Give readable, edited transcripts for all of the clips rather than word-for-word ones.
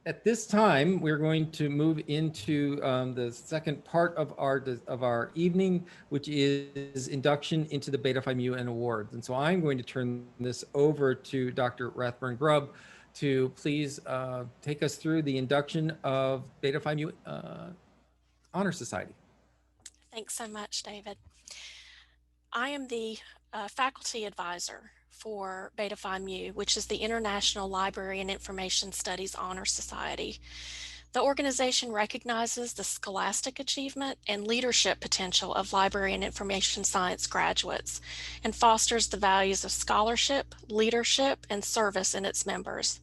At this time, we're going to move into the second part of our evening, which is induction into the Beta Phi Mu and awards. And so I'm going to turn this over to Dr. Rathburn Grubb to please take us through the induction of Beta Phi Mu Honor Society. Thanks so much, David. I am the faculty advisor for Beta Phi Mu, which is the International Library and Information Studies Honor Society. The organization recognizes the scholastic achievement and leadership potential of library and information science graduates and fosters the values of scholarship, leadership, and service in its members.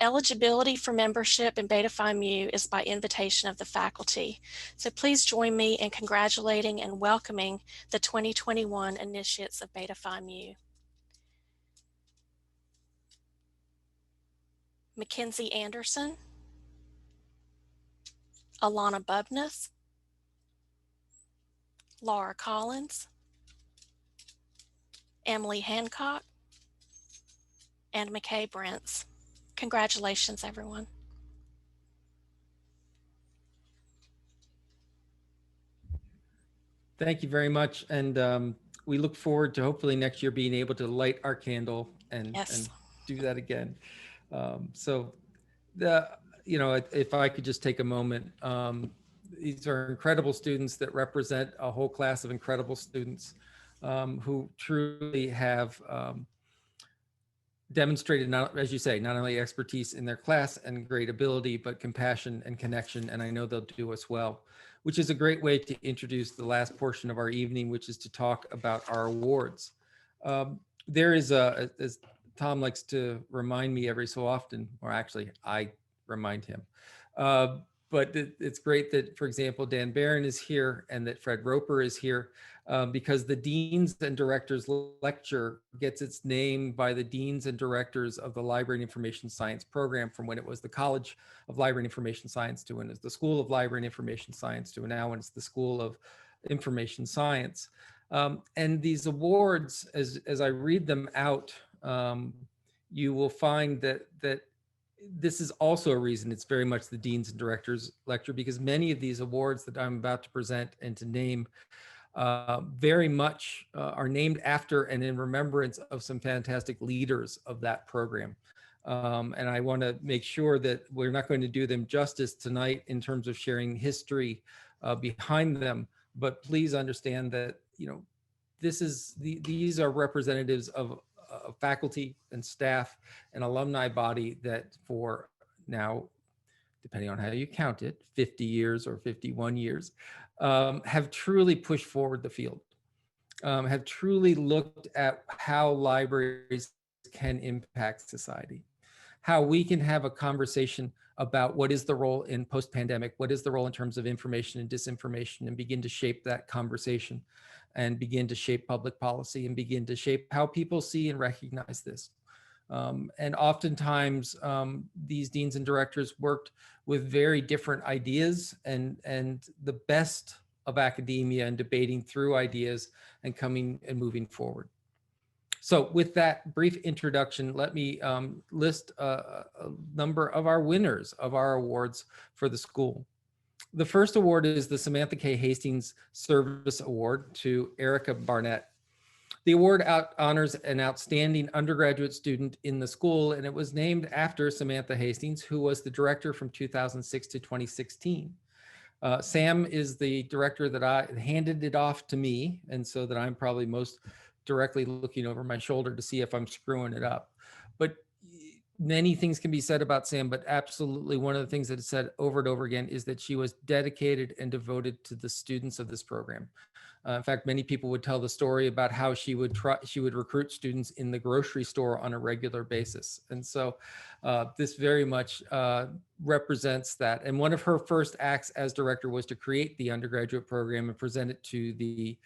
Eligibility for membership in Beta Phi Mu is by invitation of the faculty. So please join me in congratulating and welcoming the 2021 initiates of Beta Phi Mu. Mackenzie Anderson, Alana Bubness, Laura Collins, Emily Hancock, and McKay Brents. Congratulations, everyone. Thank you very much. And we look forward to hopefully next year being able to light our candle and Yes. do that again. So if I could just take a moment, these are incredible students that represent a whole class of incredible students who truly have demonstrated, not, as you say, not only expertise in their class and great ability, but compassion and connection. And I know they'll do us well, which is a great way to introduce the last portion of our evening, which is to talk about our awards. There is as Tom likes to remind me every so often, or actually I remind him, but it's great that, for example, Dan Barron is here and that Fred Roper is here because the Deans and Directors Lecture gets its name by the Deans and Directors of the Library and Information Science program from when it was the College of Library and Information Science to when it's the School of Library and Information Science to now when it's the School of Information Science. And these awards, as I read them out, you will find that this is also a reason it's very much the Deans and Directors Lecture, because many of these awards that I'm about to present and to name very much are named after and in remembrance of some fantastic leaders of that program. And I want to make sure that we're not going to do them justice tonight in terms of sharing history behind them, but please understand that, these are representatives of faculty and staff and alumni body that for now, depending on how you count it, 50 years or 51 years, have truly pushed forward the field, have truly looked at how libraries can impact society, how we can have a conversation about what is the role in post-pandemic, what is the role in terms of information and disinformation, and begin to shape that conversation and begin to shape public policy and begin to shape how people see and recognize this. And oftentimes these deans and directors worked with very different ideas and the best of academia and debating through ideas and coming and moving forward. So with that brief introduction, let me list a number of our winners of our awards for the school. The first award is the Samantha K. Hastings Service Award to Erica Barnett. The award honors an outstanding undergraduate student in the school, and it was named after Samantha Hastings, who was the director from 2006 to 2016. Sam is the director that I handed it off to me, and so that I'm probably most directly looking over my shoulder to see if I'm screwing it up. But many things can be said about Sam, but absolutely one of the things that is said over and over again is that she was dedicated and devoted to the students of this program. In fact, many people would tell the story about how she would recruit students in the grocery store on a regular basis. And so this very much represents that. And one of her first acts as director was to create the undergraduate program and present it to it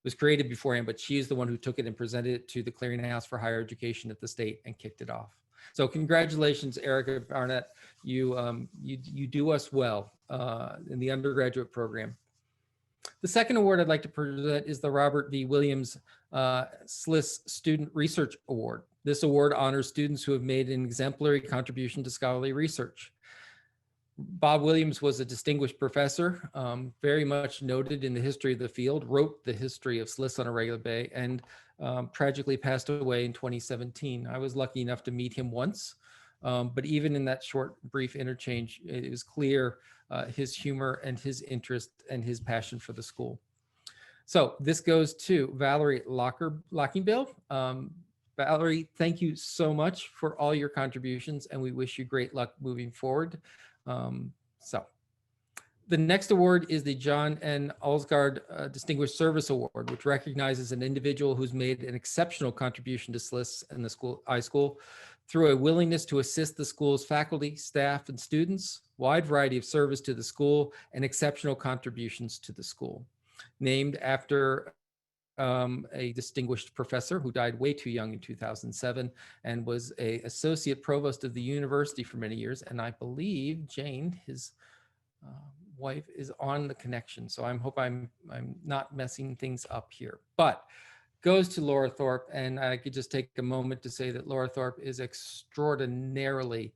was created beforehand, but she is the one who took it and presented it to the Clearinghouse for Higher Education at the state and kicked it off. So congratulations, Erica Barnett. You do us well in the undergraduate program. The second award I'd like to present is the Robert V. Williams SLIS Student Research Award. This award honors students who have made an exemplary contribution to scholarly research. Bob Williams was a distinguished professor, very much noted in the history of the field, wrote the history of SLIS on a regular basis, and tragically passed away in 2017. I was lucky enough to meet him once, but even in that short, brief interchange, it was clear his humor and his interest and his passion for the school. So this goes to Valerie Lockingbill. Valerie, thank you so much for all your contributions, and we wish you great luck moving forward. So the next award is the John N. Alsgaard Distinguished Service Award, which recognizes an individual who's made an exceptional contribution to SLIS and the school iSchool through a willingness to assist the school's faculty, staff, and students, wide variety of service to the school, and exceptional contributions to the school. Named after a distinguished professor who died way too young in 2007 and was an associate provost of the university for many years. And I believe Jane, his wife, is on the connection. So I hope I'm not messing things up here, but goes to Laura Thorpe. And I could just take a moment to say that Laura Thorpe is extraordinarily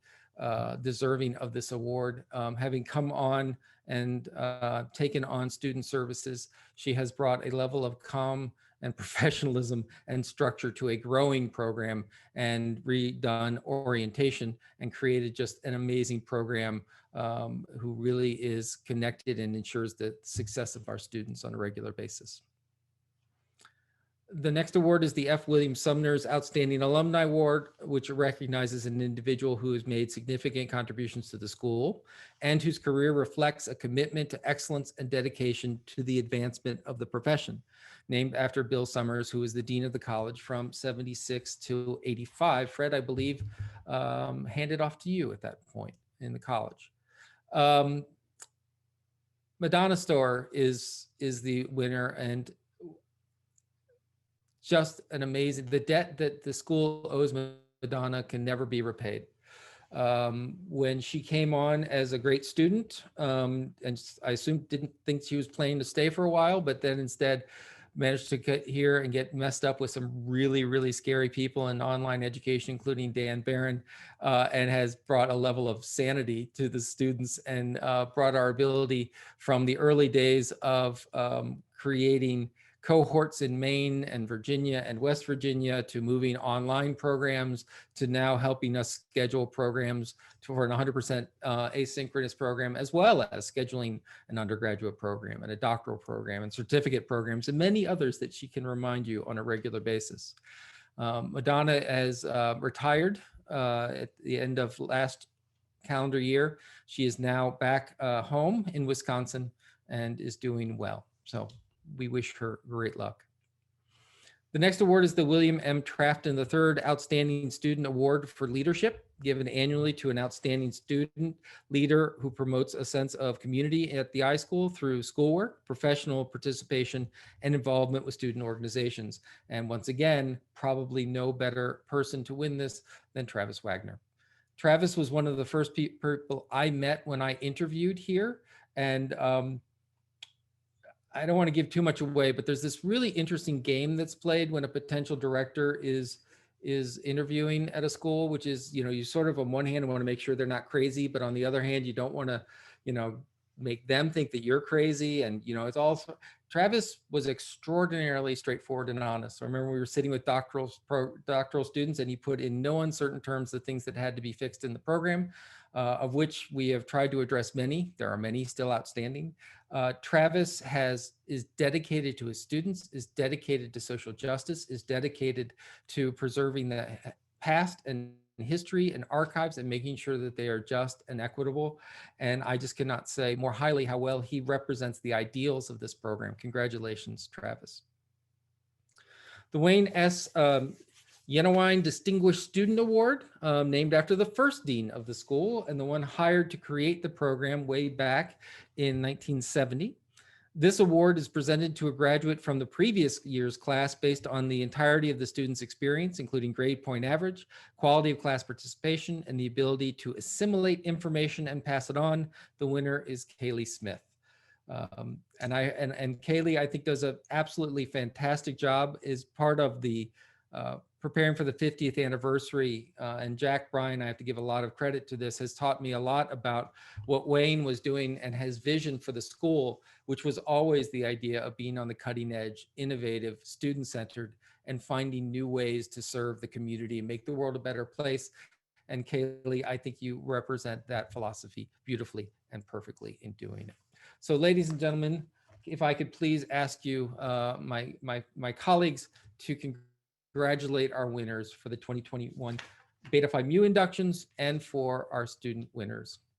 deserving of this award. Having come on and taken on student services, she has brought a level of calm and professionalism and structure to a growing program and redone orientation and created just an amazing program who really is connected and ensures the success of our students on a regular basis. The next award is the F. William Sumner's Outstanding Alumni Award, which recognizes an individual who has made significant contributions to the school and whose career reflects a commitment to excellence and dedication to the advancement of the profession. Named after Bill Summers, who was the dean of the college from 76 to 85. Fred, I believe, handed off to you at that point in the college. Madonna Store is the winner, and just an amazing, the debt that the school owes Madonna can never be repaid. When she came on as a great student, and I assume didn't think she was planning to stay for a while, but then instead managed to get here and get messed up with some really, really scary people in online education, including Dan Barron, and has brought a level of sanity to the students and brought our ability from the early days of creating cohorts in Maine and Virginia and West Virginia to moving online programs to now helping us schedule programs for an 100% asynchronous program, as well as scheduling an undergraduate program and a doctoral program and certificate programs and many others that she can remind you on a regular basis. Madonna has retired at the end of last calendar year. She is now back home in Wisconsin and is doing well. So we wish her great luck. The next award is the William M. Trafton III Outstanding Student Award for Leadership, given annually to an outstanding student leader who promotes a sense of community at the iSchool through schoolwork, professional participation, and involvement with student organizations. And once again, probably no better person to win this than Travis Wagner. Travis was one of the first people I met when I interviewed here. And I don't want to give too much away, but there's this really interesting game that's played when a potential director is interviewing at a school, which is, you sort of on one hand want to make sure they're not crazy, but on the other hand, you don't want to, make them think that you're crazy. And, it's also, Travis was extraordinarily straightforward and honest. I remember we were sitting with doctoral students, and he put in no uncertain terms the things that had to be fixed in the program, of which we have tried to address many. There are many still outstanding. Travis is dedicated to his students, is dedicated to social justice, is dedicated to preserving the past and history and archives and making sure that they are just and equitable. And I just cannot say more highly how well he represents the ideals of this program. Congratulations, Travis. The Wayne S. Yenawine Distinguished Student Award, named after the first dean of the school and the one hired to create the program way back in 1970. This award is presented to a graduate from the previous year's class based on the entirety of the student's experience, including grade point average, quality of class participation, and the ability to assimilate information and pass it on. The winner is Kaylee Smith. And Kaylee, I think, does an absolutely fantastic job, is part of the preparing for the 50th anniversary, and Jack Bryan, I have to give a lot of credit to this, has taught me a lot about what Wayne was doing and his vision for the school, which was always the idea of being on the cutting edge, innovative, student-centered, and finding new ways to serve the community and make the world a better place. And Kaylee, I think you represent that philosophy beautifully and perfectly in doing it. So ladies and gentlemen, if I could please ask you, my colleagues, to congratulate our winners for the 2021 Beta Phi Mu inductions and for our student winners.